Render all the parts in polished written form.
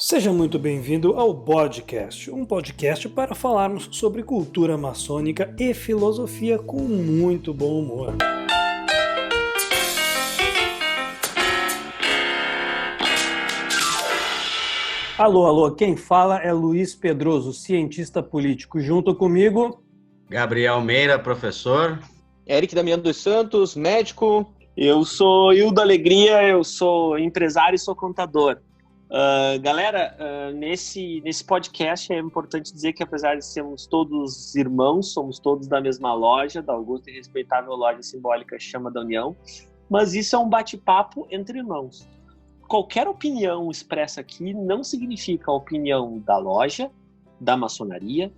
Seja muito bem-vindo ao Podcast, um podcast para falarmos sobre cultura maçônica e filosofia com muito bom humor. Alô, quem fala é Luiz Pedroso, cientista político. Junto comigo, Gabriel Meira, professor. Eric Damiano dos Santos, médico. Eu sou Hildo Alegria, eu sou empresário e sou contador. Galera, nesse podcast é importante dizer que apesar de sermos todos irmãos, somos todos da mesma loja, da augusta e respeitável loja simbólica Chama da União, mas isso é um bate-papo entre irmãos. Qualquer opinião expressa aqui não significa a opinião da loja, da maçonaria,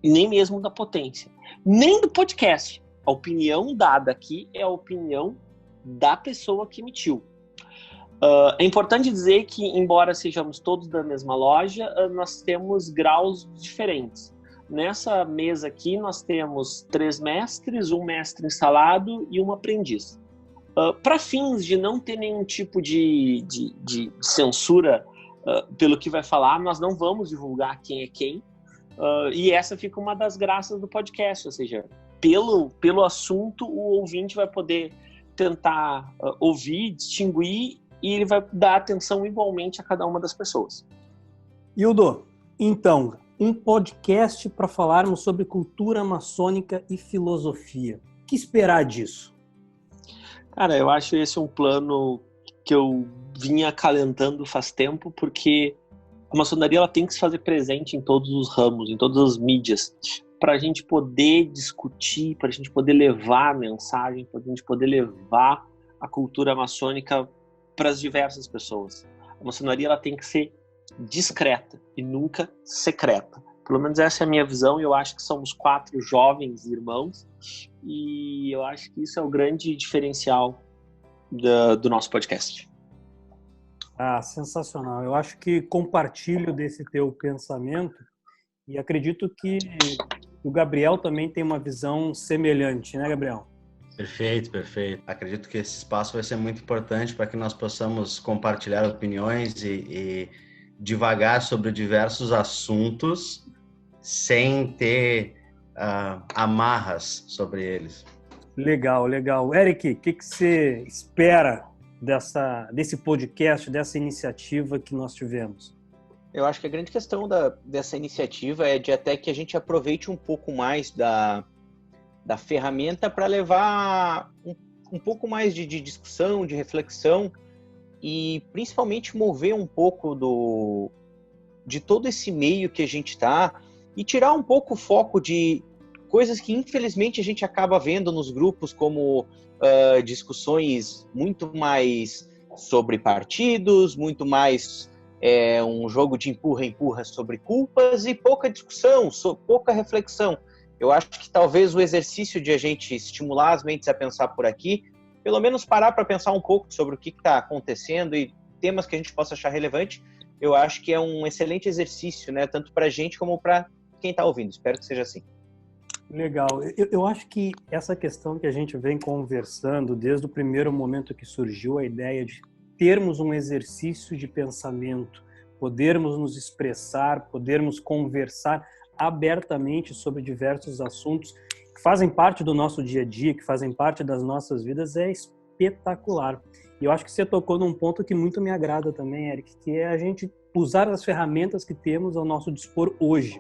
nem mesmo da potência, nem do podcast. A opinião dada aqui é a opinião da pessoa que emitiu. É importante dizer que, embora sejamos todos da mesma loja, nós temos graus diferentes. Nessa mesa aqui, nós temos 3 mestres, um mestre instalado e um aprendiz. Para fins de não ter nenhum tipo de censura pelo que vai falar, nós não vamos divulgar quem é quem. E essa fica uma das graças do podcast, ou seja, pelo assunto, o ouvinte vai poder tentar ouvir, distinguir, e ele vai dar atenção igualmente a cada uma das pessoas. Hildo, então, um podcast para falarmos sobre cultura maçônica e filosofia. O que esperar disso? Cara, eu acho esse um plano que eu vinha acalentando faz tempo, porque a maçonaria ela tem que se fazer presente em todos os ramos, em todas as mídias, para a gente poder discutir, para a gente poder levar a mensagem, para a gente poder levar a cultura maçônica para as diversas pessoas. A maçonaria ela tem que ser discreta e nunca secreta. Pelo menos essa é a minha visão, e eu acho que somos 4 jovens irmãos, e eu acho que isso é o grande diferencial do nosso podcast. Sensacional. Eu acho que compartilho desse teu pensamento e acredito que o Gabriel também tem uma visão semelhante, né, Gabriel? Perfeito. Acredito que esse espaço vai ser muito importante para que nós possamos compartilhar opiniões e divagar sobre diversos assuntos sem ter amarras sobre eles. Legal. Eric, o que você espera desse podcast, dessa iniciativa que nós tivemos? Eu acho que a grande questão dessa iniciativa é de até que a gente aproveite um pouco mais da ferramenta para levar um pouco mais de discussão, de reflexão e principalmente mover um pouco de todo esse meio que a gente está e tirar um pouco o foco de coisas que infelizmente a gente acaba vendo nos grupos, como discussões muito mais sobre partidos, muito mais um jogo de empurra-empurra sobre culpas e pouca discussão, pouca reflexão. Eu acho que talvez o exercício de a gente estimular as mentes a pensar por aqui, pelo menos parar para pensar um pouco sobre o que está acontecendo e temas que a gente possa achar relevante, eu acho que é um excelente exercício, né? Tanto para a gente como para quem está ouvindo. Espero que seja assim. Legal. Eu acho que essa questão que a gente vem conversando desde o primeiro momento que surgiu a ideia de termos um exercício de pensamento, podermos nos expressar, podermos conversar abertamente sobre diversos assuntos que fazem parte do nosso dia a dia, que fazem parte das nossas vidas, é espetacular. E eu acho que você tocou num ponto que muito me agrada também, Eric, que é a gente usar as ferramentas que temos ao nosso dispor hoje.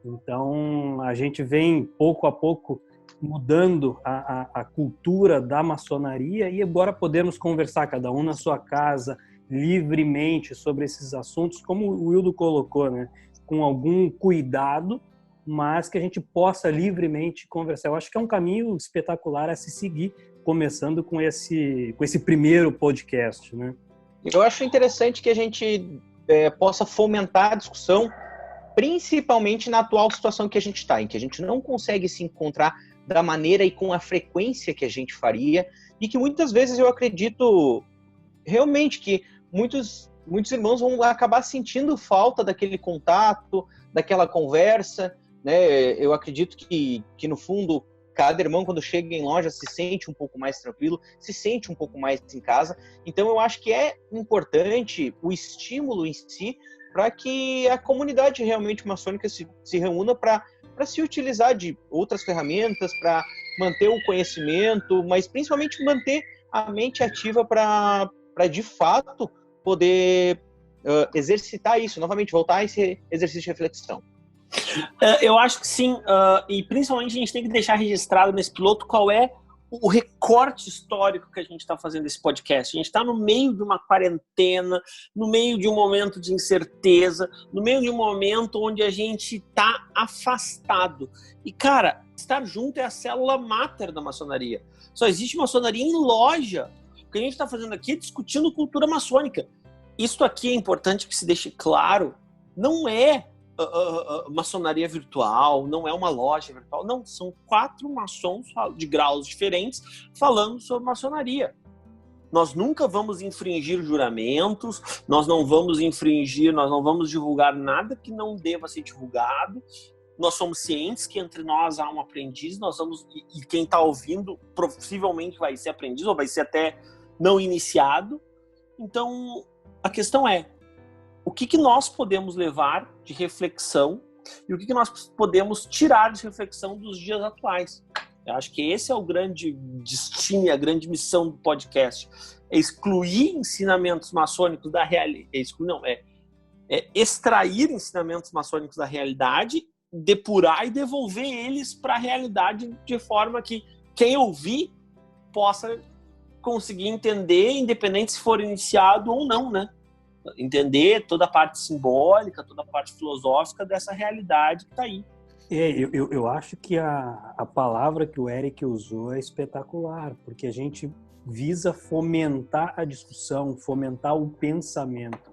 Então, a gente vem, pouco a pouco, mudando a cultura da maçonaria e agora podemos conversar, cada um na sua casa, livremente sobre esses assuntos, como o Hildo colocou, né? Com algum cuidado, mas que a gente possa livremente conversar. Eu acho que é um caminho espetacular a se seguir, começando com esse primeiro podcast, né? Eu acho interessante que a gente possa fomentar a discussão, principalmente na atual situação que a gente está, em que a gente não consegue se encontrar da maneira e com a frequência que a gente faria, e que muitas vezes eu acredito realmente que muitos irmãos vão acabar sentindo falta daquele contato, daquela conversa, né? Eu acredito que no fundo, cada irmão, quando chega em loja, se sente um pouco mais tranquilo, se sente um pouco mais em casa. Então, eu acho que é importante o estímulo em si para que a comunidade realmente maçônica se reúna para se utilizar de outras ferramentas, para manter o conhecimento, mas principalmente manter a mente ativa para de fato poder exercitar isso, novamente, voltar a esse exercício de reflexão. Eu acho que sim, e principalmente a gente tem que deixar registrado nesse piloto qual é o recorte histórico que a gente está fazendo esse podcast. A gente está no meio de uma quarentena, no meio de um momento de incerteza, no meio de um momento onde a gente está afastado. E, cara, estar junto é a célula máter da maçonaria. Só existe maçonaria em loja. O que a gente está fazendo aqui é discutindo cultura maçônica. Isso aqui é importante que se deixe claro, não é maçonaria virtual, não é uma loja virtual, não, são 4 maçons de graus diferentes falando sobre maçonaria. Nós nunca vamos infringir juramentos, nós não vamos divulgar nada que não deva ser divulgado. Nós somos cientes que entre nós há um aprendiz, e quem está ouvindo possivelmente vai ser aprendiz ou vai ser até não iniciado. Então, a questão é, o que nós podemos levar de reflexão e o que nós podemos tirar de reflexão dos dias atuais? Eu acho que esse é o grande destino, a grande missão do podcast. É excluir ensinamentos maçônicos da realidade. É extrair ensinamentos maçônicos da realidade, depurar e devolver eles para a realidade de forma que quem ouvir possa conseguir entender, independente se for iniciado ou não, né? Entender toda a parte simbólica, toda a parte filosófica dessa realidade que está aí. Eu acho que a palavra que o Eric usou é espetacular, porque a gente visa fomentar a discussão, fomentar o pensamento.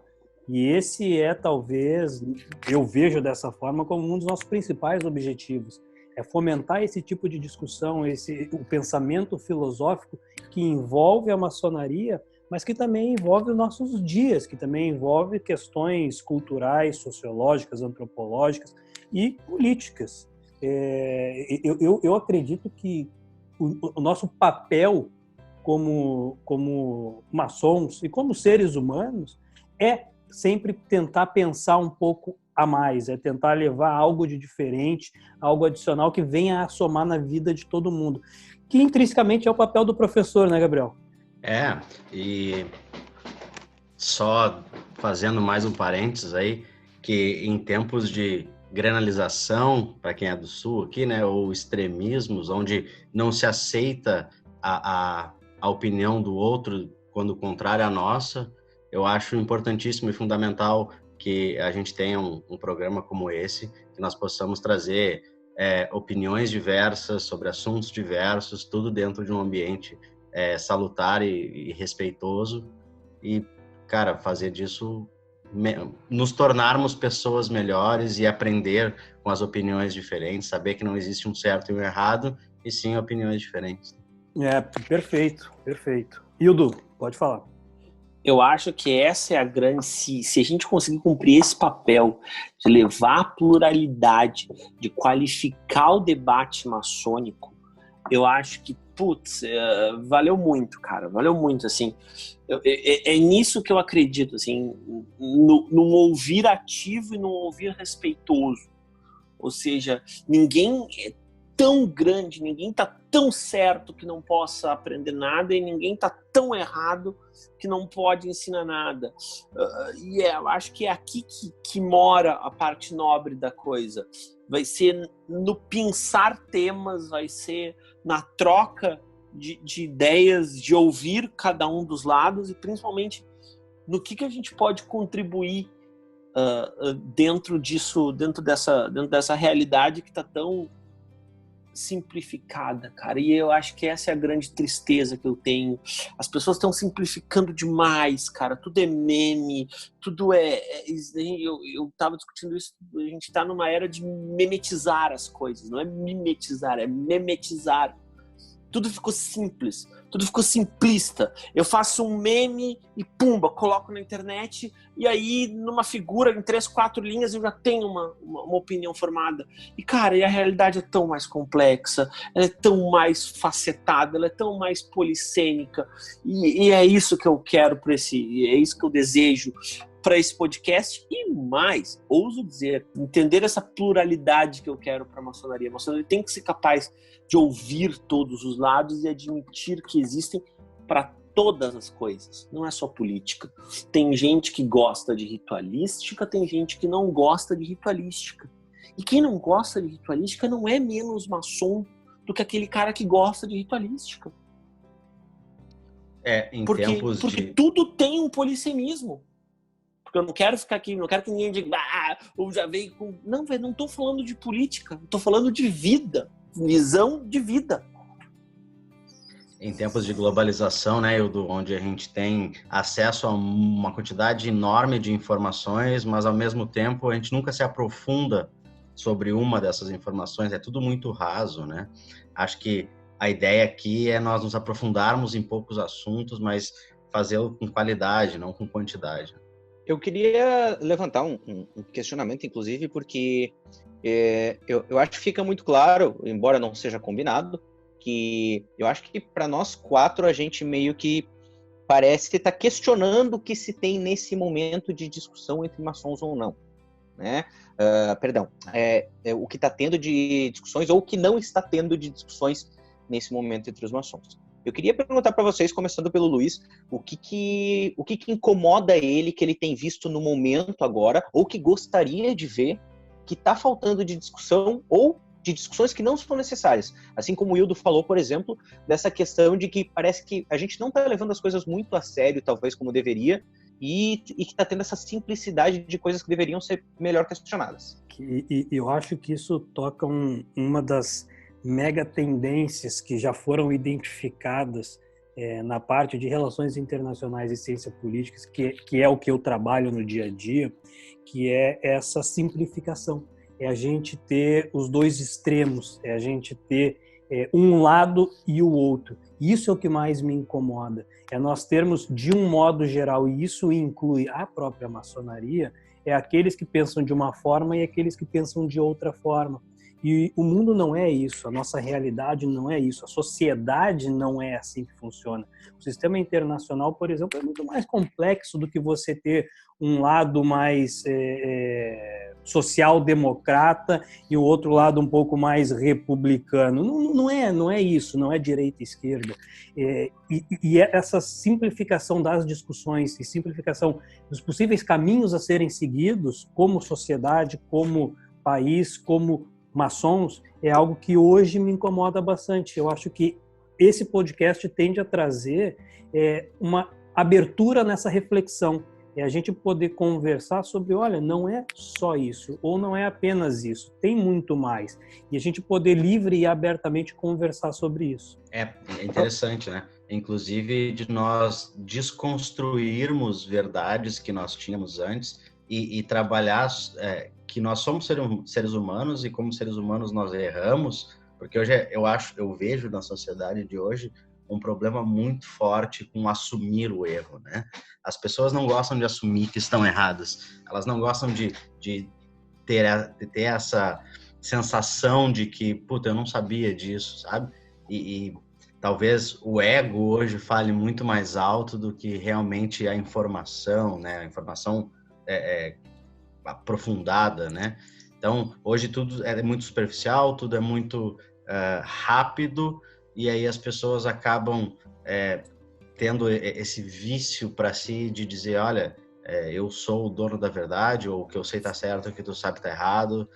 E esse é, talvez, eu vejo dessa forma como um dos nossos principais objetivos. É fomentar esse tipo de discussão, o pensamento filosófico que envolve a maçonaria, mas que também envolve os nossos dias, que também envolve questões culturais, sociológicas, antropológicas e políticas. Eu acredito que o nosso papel como maçons e como seres humanos é sempre tentar pensar um pouco a mais, é tentar levar algo de diferente, algo adicional que venha a somar na vida de todo mundo, que intrinsecamente é o papel do professor, né, Gabriel? E só fazendo mais um parênteses aí, que em tempos de granalização, para quem é do Sul aqui, né, ou extremismos, onde não se aceita a opinião do outro quando contrária à nossa, eu acho importantíssimo e fundamental que a gente tenha um programa como esse, que nós possamos trazer opiniões diversas sobre assuntos diversos, tudo dentro de um ambiente salutar e respeitoso, e, cara, fazer disso nos tornarmos pessoas melhores e aprender com as opiniões diferentes, saber que não existe um certo e um errado, e sim opiniões diferentes. Perfeito. Hildo, pode falar. Eu acho que essa é a grande... Se a gente conseguir cumprir esse papel de levar a pluralidade, de qualificar o debate maçônico, eu acho que, valeu muito, cara. Valeu muito, assim. É nisso que eu acredito, assim, num ouvir ativo e num ouvir respeitoso. Ou seja, ninguém é tão grande, ninguém tá tão certo que não possa aprender nada e ninguém tá tão errado que não pode ensinar nada. Eu acho que é aqui que mora a parte nobre da coisa. Vai ser no pensar temas, vai ser na troca de ideias, de ouvir cada um dos lados e principalmente no que a gente pode contribuir dentro disso, dentro dessa realidade que está tão simplificada, cara. E eu acho que essa é a grande tristeza que eu tenho. As pessoas estão simplificando demais, cara. Tudo é meme, tudo eu tava discutindo isso, a gente tá numa era de memetizar as coisas, não é mimetizar, é memetizar. Tudo ficou simples, tudo ficou simplista. Eu faço um meme e pumba, coloco na internet e aí numa figura em 3, 4 linhas eu já tenho uma opinião formada. E cara, a realidade é tão mais complexa, ela é tão mais facetada, ela é tão mais polissêmica e é isso que eu quero é isso que eu desejo para esse podcast e mais, ouso dizer, entender essa pluralidade que eu quero para a maçonaria. A maçonaria tem que ser capaz de ouvir todos os lados e admitir que existem para todas as coisas. Não é só política. Tem gente que gosta de ritualística, tem gente que não gosta de ritualística. E quem não gosta de ritualística não é menos maçom do que aquele cara que gosta de ritualística. Porque tudo tem um polissemismo. Porque eu não quero ficar aqui, não quero que ninguém diga, ou já veio com... Não, velho, não tô falando de política, tô falando de vida, visão de vida. Em tempos de globalização, né, Ildo, onde a gente tem acesso a uma quantidade enorme de informações, mas ao mesmo tempo a gente nunca se aprofunda sobre uma dessas informações, é tudo muito raso, né? Acho que a ideia aqui é nós nos aprofundarmos em poucos assuntos, mas fazê-lo com qualidade, não com quantidade. Eu queria levantar um questionamento, inclusive, porque eu acho que fica muito claro, embora não seja combinado, que eu acho que para nós 4 a gente meio que parece estar questionando o que se tem nesse momento de discussão entre maçons ou não, né? O que está tendo de discussões ou o que não está tendo de discussões nesse momento entre os maçons. Eu queria perguntar para vocês, começando pelo Luiz, o que incomoda ele, que ele tem visto no momento agora, ou que gostaria de ver, que está faltando de discussão, ou de discussões que não são necessárias. Assim como o Ildo falou, por exemplo, dessa questão de que parece que a gente não está levando as coisas muito a sério, talvez como deveria, e que está tendo essa simplicidade de coisas que deveriam ser melhor questionadas. E eu acho que isso toca uma das mega tendências que já foram identificadas na parte de relações internacionais e ciência política, que é o que eu trabalho no dia a dia, que é essa simplificação. É a gente ter os dois extremos, é a gente ter um lado e o outro. Isso é o que mais me incomoda. É nós termos, de um modo geral, e isso inclui a própria maçonaria, é aqueles que pensam de uma forma e aqueles que pensam de outra forma. E o mundo não é isso, a nossa realidade não é isso, a sociedade não é assim que funciona. O sistema internacional, por exemplo, é muito mais complexo do que você ter um lado mais social-democrata e o outro lado um pouco mais republicano. Não é isso, não é direita e esquerda. E essa simplificação das discussões e simplificação dos possíveis caminhos a serem seguidos como sociedade, como país, como maçons, é algo que hoje me incomoda bastante. Eu acho que esse podcast tende a trazer uma abertura nessa reflexão. É a gente poder conversar sobre, olha, não é só isso, ou não é apenas isso, tem muito mais. E a gente poder livre e abertamente conversar sobre isso. É interessante, né? Inclusive de nós desconstruirmos verdades que nós tínhamos antes e trabalhar que nós somos seres humanos e como seres humanos nós erramos, porque hoje eu vejo na sociedade de hoje um problema muito forte com assumir o erro, né? As pessoas não gostam de assumir que estão erradas, elas não gostam de ter essa sensação de que, puta, eu não sabia disso, sabe? E talvez o ego hoje fale muito mais alto do que realmente a informação, né? A informação aprofundada, né? Então, hoje tudo é muito superficial, tudo é muito rápido, e aí as pessoas acabam tendo esse vício para si de dizer, olha, eu sou o dono da verdade, ou o que eu sei tá certo, o que tu sabe tá errado,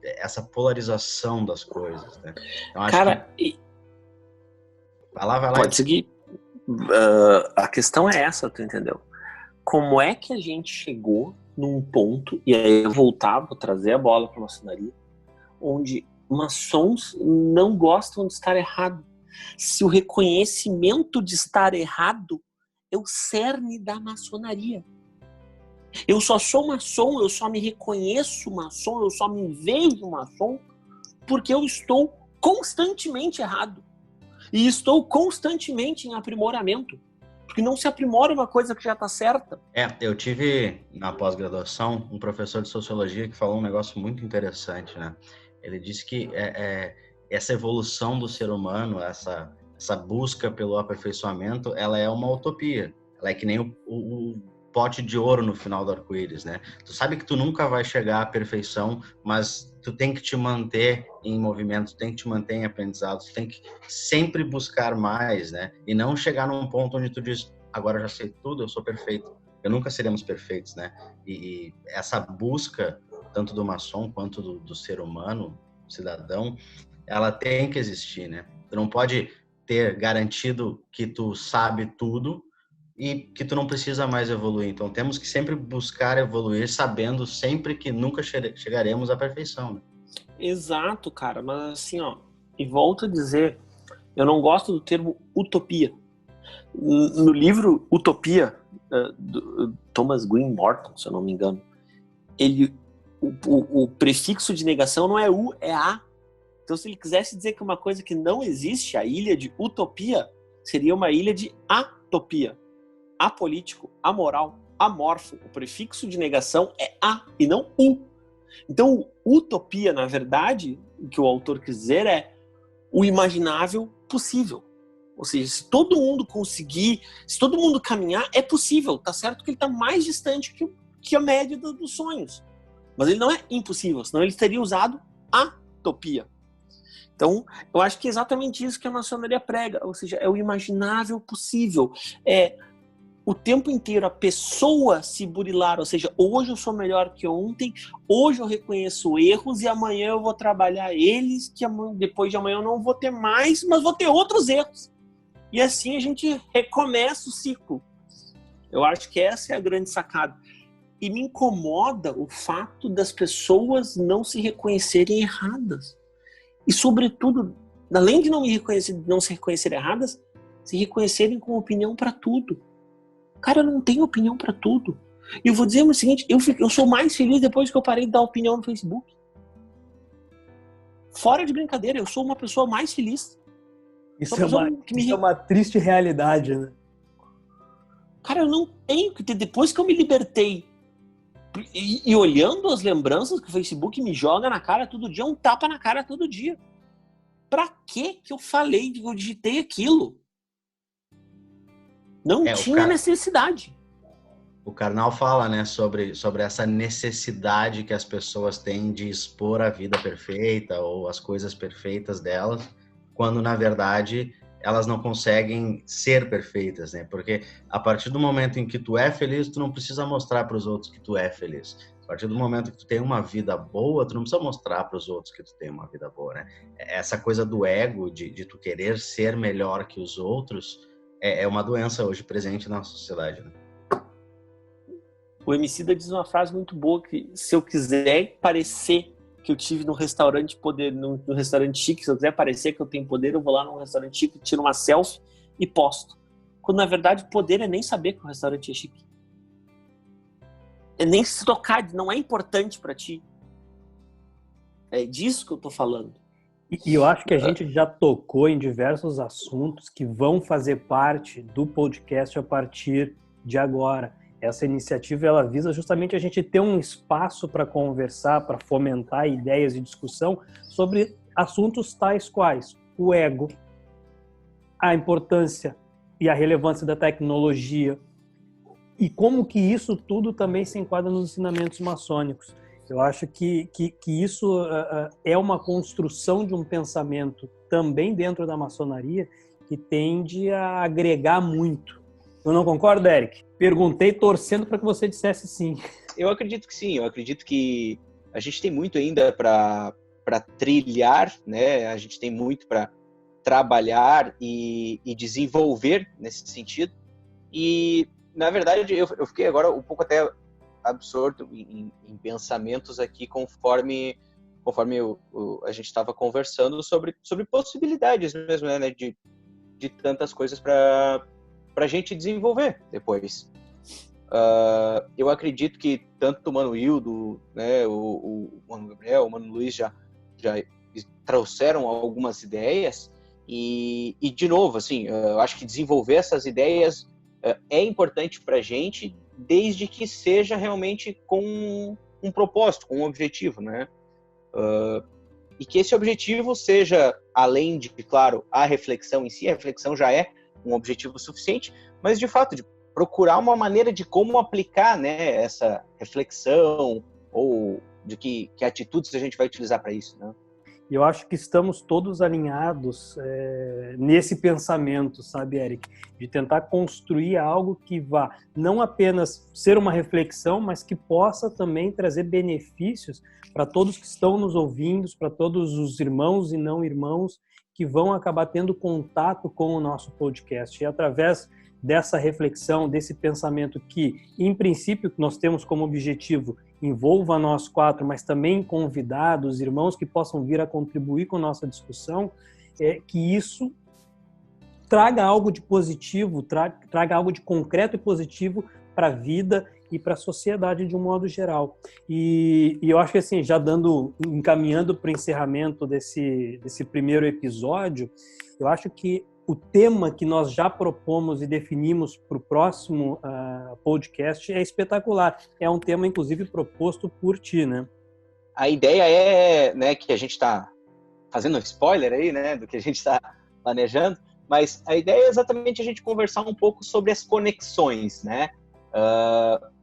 essa polarização das coisas, né? Então, acho que... Vai lá. Pode seguir. A questão é essa, tu entendeu? Como é que a gente chegou num ponto, e aí eu vou trazer a bola para a maçonaria, onde maçons não gostam de estar errado. Se o reconhecimento de estar errado é o cerne da maçonaria. Eu só sou maçom, eu só me reconheço maçom, eu só me vejo maçom porque eu estou constantemente errado. E estou constantemente em aprimoramento. Porque não se aprimora uma coisa que já está certa. Eu tive na pós-graduação um professor de sociologia que falou um negócio muito interessante, né? Ele disse que essa evolução do ser humano, essa busca pelo aperfeiçoamento, ela é uma utopia. Ela é que nem o pote de ouro no final do arco-íris, né? Tu sabe que tu nunca vai chegar à perfeição, mas tu tem que te manter em movimento, tu tem que te manter em aprendizado, tu tem que sempre buscar mais, né? E não chegar num ponto onde tu diz, agora eu já sei tudo, eu sou perfeito. Eu nunca seremos perfeitos, né? E essa busca, tanto do maçom quanto do ser humano, cidadão, ela tem que existir, né? Tu não pode ter garantido que tu sabe tudo e que tu não precisa mais evoluir. Então, temos que sempre buscar evoluir, sabendo sempre que nunca chegaremos à perfeição, né? Exato, cara. Mas assim, e volto a dizer, eu não gosto do termo utopia. No livro Utopia, do Thomas Green Morton, se eu não me engano, o prefixo de negação não é U, é A. Então, se ele quisesse dizer que uma coisa que não existe, a ilha de utopia, seria uma ilha de atopia. Apolítico, amoral, amorfo. O prefixo de negação é A e não U. Então, utopia, na verdade, o que o autor quis dizer é o imaginável possível. Ou seja, se todo mundo conseguir, se todo mundo caminhar, é possível. Tá certo que ele está mais distante que a média dos sonhos. Mas ele não é impossível, senão ele teria usado atopia. Então, eu acho que é exatamente isso que a maçonaria prega. Ou seja, é o imaginável possível. É o tempo inteiro a pessoa se burilar, ou seja, hoje eu sou melhor que ontem, hoje eu reconheço erros e amanhã eu vou trabalhar eles, que depois de amanhã eu não vou ter mais, mas vou ter outros erros. E assim a gente recomeça o ciclo. Eu acho que essa é a grande sacada. E me incomoda o fato das pessoas não se reconhecerem erradas. E sobretudo, além de não se reconhecerem erradas, se reconhecerem com opinião para tudo. Cara, eu não tenho opinião pra tudo. E eu vou dizer o seguinte, eu sou mais feliz depois que eu parei de dar opinião no Facebook. Fora de brincadeira, eu sou uma pessoa mais feliz. Isso é uma triste realidade, né? Cara, eu não tenho que ter... Depois que eu me libertei e olhando as lembranças que o Facebook me joga na cara todo dia, um tapa na cara todo dia. Pra que eu falei, que eu digitei aquilo? Não tinha necessidade. O Karnal fala, né, sobre essa necessidade que as pessoas têm de expor a vida perfeita ou as coisas perfeitas delas, quando, na verdade, elas não conseguem ser perfeitas, né? Porque a partir do momento em que tu é feliz, tu não precisa mostrar para os outros que tu é feliz. A partir do momento que tu tem uma vida boa, tu não precisa mostrar para os outros que tu tem uma vida boa, né? Essa coisa do ego, de tu querer ser melhor que os outros, é uma doença hoje presente na sociedade, né? O Emicida diz uma frase muito boa, que se eu quiser parecer que eu tive num restaurante num restaurante chique, se eu quiser parecer que eu tenho poder, eu vou lá num restaurante chique, tiro uma selfie e posto. Quando na verdade poder é nem saber que o restaurante é chique. É nem se tocar, não é importante para ti. É disso que eu tô falando. E eu acho que a gente já tocou em diversos assuntos que vão fazer parte do podcast a partir de agora. Essa iniciativa, ela visa justamente a gente ter um espaço para conversar, para fomentar ideias e discussão sobre assuntos tais quais o ego, a importância e a relevância da tecnologia e como que isso tudo também se enquadra nos ensinamentos maçônicos. Eu acho que isso é uma construção de um pensamento também dentro da maçonaria que tende a agregar muito. Tu não concorda, Eric? Perguntei torcendo para que você dissesse sim. Eu acredito que sim. Eu acredito que a gente tem muito ainda para trilhar, né? A gente tem muito para trabalhar e desenvolver nesse sentido. E, na verdade, eu fiquei agora um pouco até absorto em pensamentos aqui conforme a gente estava conversando sobre possibilidades mesmo, né, de tantas coisas para a gente desenvolver depois. Eu acredito que tanto o Mano Hildo, né, o Mano Gabriel, o Mano Luiz já trouxeram algumas ideias E de novo, assim, eu acho que desenvolver essas ideias é importante para a gente, desde que seja realmente com um propósito, com um objetivo, né? E que esse objetivo seja, além de, claro, a reflexão em si, a reflexão já é um objetivo suficiente, mas, de fato, de procurar uma maneira de como aplicar, né, essa reflexão ou de que atitudes a gente vai utilizar para isso, né? E eu acho que estamos todos alinhados nesse pensamento, sabe, Eric? De tentar construir algo que vá não apenas ser uma reflexão, mas que possa também trazer benefícios para todos que estão nos ouvindo, para todos os irmãos e não irmãos que vão acabar tendo contato com o nosso podcast. E através dessa reflexão, desse pensamento que, em princípio, nós temos como objetivo envolva nós quatro, mas também convidados, irmãos que possam vir a contribuir com a nossa discussão, que isso traga algo de positivo, traga algo de concreto e positivo para a vida e para a sociedade de um modo geral. E eu acho que, assim, já encaminhando para o encerramento desse primeiro episódio, eu acho que o tema que nós já propomos e definimos para o próximo podcast é espetacular. É um tema, inclusive, proposto por ti, né? A ideia é, né, que a gente está fazendo um spoiler aí, né, do que a gente está planejando, mas a ideia é exatamente a gente conversar um pouco sobre as conexões, né?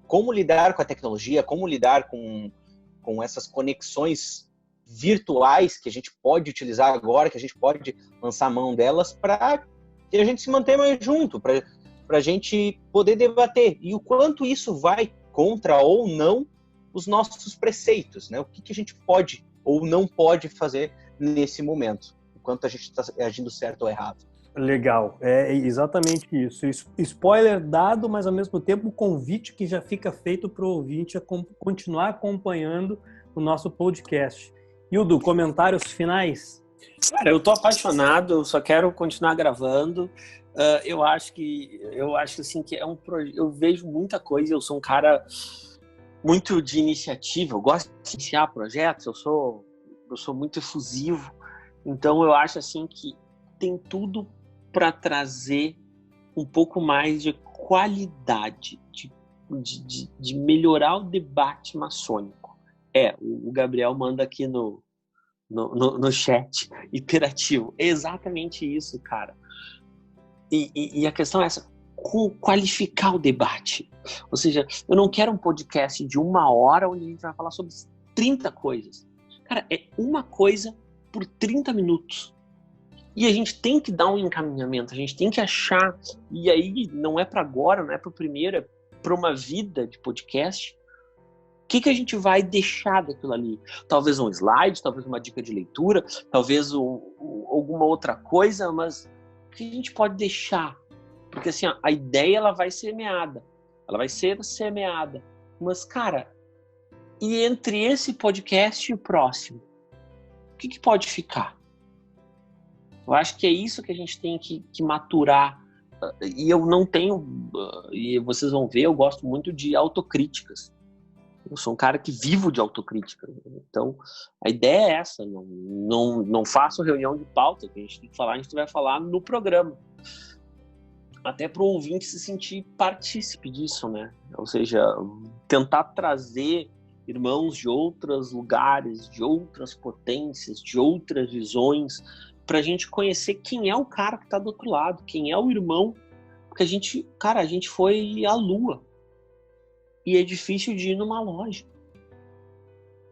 Como lidar com a tecnologia, como lidar com essas conexões virtuais que a gente pode utilizar agora, que a gente pode lançar a mão delas para que a gente se mantenha mais junto, para a gente poder debater. E o quanto isso vai contra ou não os nossos preceitos, né? O que a gente pode ou não pode fazer nesse momento, o quanto a gente está agindo certo ou errado. Legal, é exatamente isso. Spoiler dado, mas ao mesmo tempo o convite que já fica feito para o ouvinte a continuar acompanhando o nosso podcast. Hildo, comentários finais? Cara, eu tô apaixonado, eu só quero continuar gravando. Eu acho assim que é um projeto. Eu vejo muita coisa, eu sou um cara muito de iniciativa, eu gosto de iniciar projetos, eu sou muito efusivo. Então eu acho assim que tem tudo para trazer um pouco mais de qualidade, de melhorar o debate maçônico. O Gabriel manda aqui no chat, hiperativo. É exatamente isso, cara. E a questão é essa, qualificar o debate. Ou seja, eu não quero um podcast de 1 hora onde a gente vai falar sobre 30 coisas. Cara, é uma coisa por 30 minutos. E a gente tem que dar um encaminhamento, a gente tem que achar. E aí, não é para agora, não é para o primeiro, é para uma vida de podcast. O que a gente vai deixar daquilo ali? Talvez um slide, talvez uma dica de leitura, talvez alguma outra coisa, mas o que a gente pode deixar? Porque assim, a ideia ela vai ser semeada. Mas, cara, e entre esse podcast e o próximo, o que pode ficar? Eu acho que é isso que a gente tem que maturar. E eu não tenho, e vocês vão ver, eu gosto muito de autocríticas. Eu sou um cara que vivo de autocrítica. Então, a ideia é essa. Não faço reunião de pauta, que a gente tem que falar, a gente vai falar no programa. Até para o ouvinte se sentir partícipe disso, né? Ou seja, tentar trazer irmãos de outros lugares, de outras potências, de outras visões, para a gente conhecer quem é o cara que está do outro lado, quem é o irmão. Porque a gente foi à Lua. E é difícil de ir numa loja.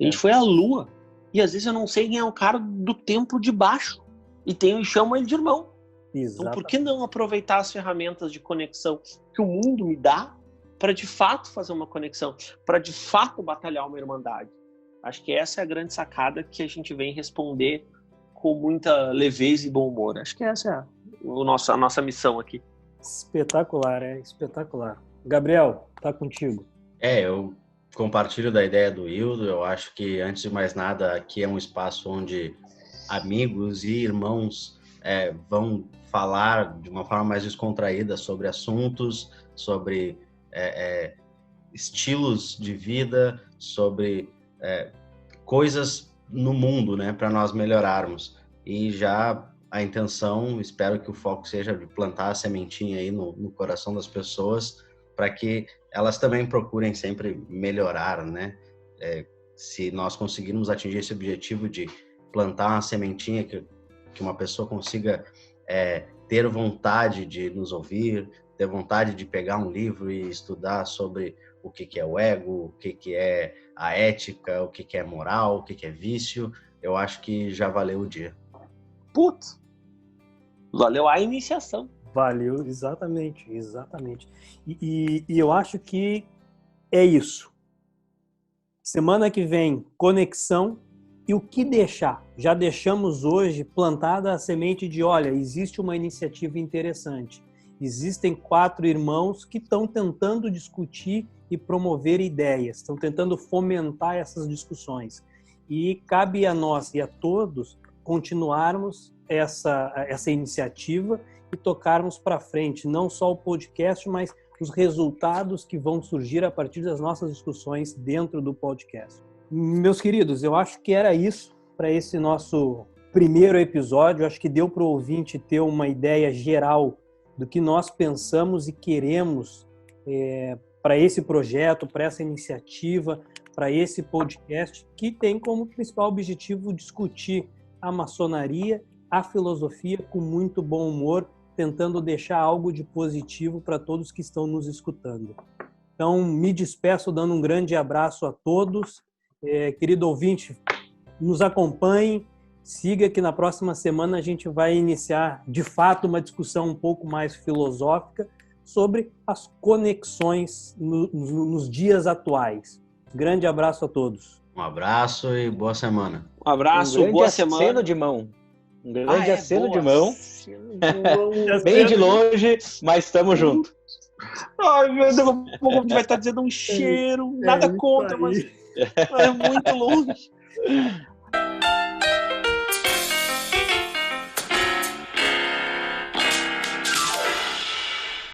A gente foi à Lua. E às vezes eu não sei quem é o cara do templo de baixo. E chamo ele de irmão. Exatamente. Então por que não aproveitar as ferramentas de conexão que o mundo me dá para de fato fazer uma conexão? Para de fato batalhar uma irmandade? Acho que essa é a grande sacada que a gente vem responder com muita leveza e bom humor. Acho que essa é a nossa missão aqui. Espetacular, espetacular. Gabriel, tá contigo. Eu compartilho da ideia do Hildo. Eu acho que, antes de mais nada, aqui é um espaço onde amigos e irmãos vão falar de uma forma mais descontraída sobre assuntos, sobre estilos de vida, sobre coisas no mundo, né, para nós melhorarmos. E já a intenção, espero que o foco seja de plantar a sementinha aí no coração das pessoas, para que elas também procurem sempre melhorar, né? Se nós conseguirmos atingir esse objetivo de plantar uma sementinha que uma pessoa consiga ter vontade de nos ouvir, ter vontade de pegar um livro e estudar sobre o que é o ego, o que é a ética, o que é moral, o que é vício, eu acho que já valeu o dia. Putz, valeu a iniciação. Valeu, exatamente. E eu acho que é isso. Semana que vem, conexão. E o que deixar? Já deixamos hoje plantada a semente de, olha, existe uma iniciativa interessante. Existem 4 irmãos que estão tentando discutir e promover ideias, estão tentando fomentar essas discussões. E cabe a nós e a todos continuarmos essa iniciativa e tocarmos para frente, não só o podcast, mas os resultados que vão surgir a partir das nossas discussões dentro do podcast. Meus queridos, eu acho que era isso para esse nosso primeiro episódio. Eu acho que deu para o ouvinte ter uma ideia geral do que nós pensamos e queremos para esse projeto, para essa iniciativa, para esse podcast, que tem como principal objetivo discutir a maçonaria, a filosofia com muito bom humor, tentando deixar algo de positivo para todos que estão nos escutando. Então, me despeço dando um grande abraço a todos. Querido ouvinte, nos acompanhe, siga que na próxima semana a gente vai iniciar, de fato, uma discussão um pouco mais filosófica sobre as conexões nos dias atuais. Grande abraço a todos. Um abraço e boa semana. Um abraço, boa semana. Aceno de mão. Um grande aceno de mão. Boa. Bem de longe, mas estamos juntos. Ai, meu Deus, daqui a pouco a gente vai estar dizendo um cheiro, nada contra, mas é muito longe.